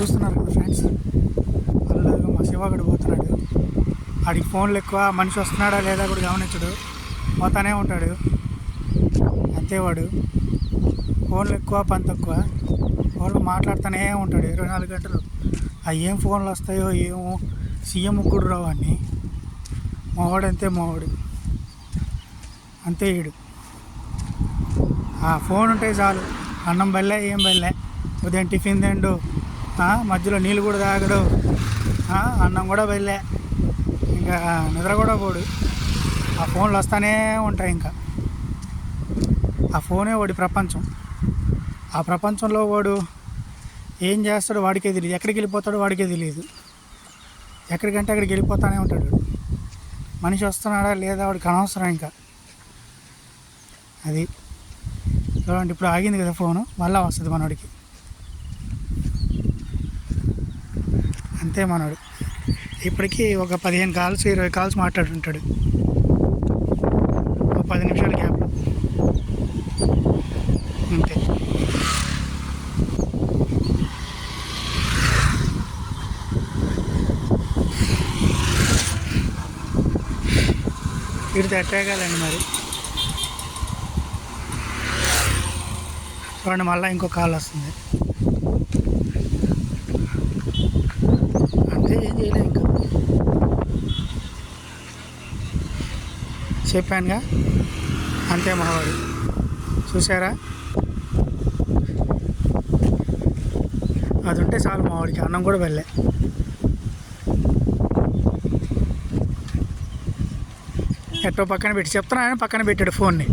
చూస్తున్నారు కదా ఫ్రెండ్స్, అల్లగా మా శివగడు పోతున్నాడు. ఆడికి ఫోన్లు ఎక్కువ, మనిషి వస్తున్నాడా లేదా కూడా గమనించడు, పోతానే ఉంటాడు అంతే. వాడు ఫోన్లు ఎక్కువ, పని తక్కువ. ఫోన్లు మాట్లాడుతూనే ఉంటాడు 24 గంటలు. అవి ఏం ఫోన్లు వస్తాయో ఏమో, సీఎం కూడా రావు అన్నీ. మావాడు అంతే, మావాడు అంతే. ఈడు ఫోన్ ఉంటే చాలు, అన్నం బల్లే ఏం బల్లే. ఉదయం టిఫిన్ తిండు, మధ్యలో నీళ్ళు కూడా తాగడు, అన్నం కూడా బల్లే, ఇంకా నిద్ర కూడా పోడు. ఆ ఫోన్లు వస్తూనే ఉంటాయి. ఇంకా ఆ ఫోనే వాడి ప్రపంచం. ఆ ప్రపంచంలో వాడు ఏం చేస్తాడో వాడికే తెలియదు, ఎక్కడికి వెళ్ళిపోతాడో వాడికే తెలియదు. ఎక్కడికంటే అక్కడికి వెళ్ళిపోతూనే ఉంటాడు. మనిషి వస్తున్నాడా లేదా వాడికి అనవసరం. ఇంకా అది చూడండి, ఇప్పుడు ఆగింది కదా ఫోను, మళ్ళీ వస్తుంది మనోడికి. అంతే మనోడు. ఇప్పటికీ ఒక 15 కాల్స్ 20 కాల్స్ మాట్లాడుంటాడు ఒక 10 నిమిషాల గ్యాప్ అంతే. వీడితో ఎట్టేగాలండి మరి. చూడండి, మళ్ళీ ఇంకో కాల్ వస్తుంది. అంతే, ఏం చేయలేం. ఇంకా చెప్పానుగా, అంతే మావాడు. చూసారా, అది ఉంటే చాలు మావాడికి, అన్నం కూడా వెళ్ళే. ఎట్టో పక్కన పెట్టి చెప్తున్నా, పక్కన పెట్టాడు ఫోన్ని.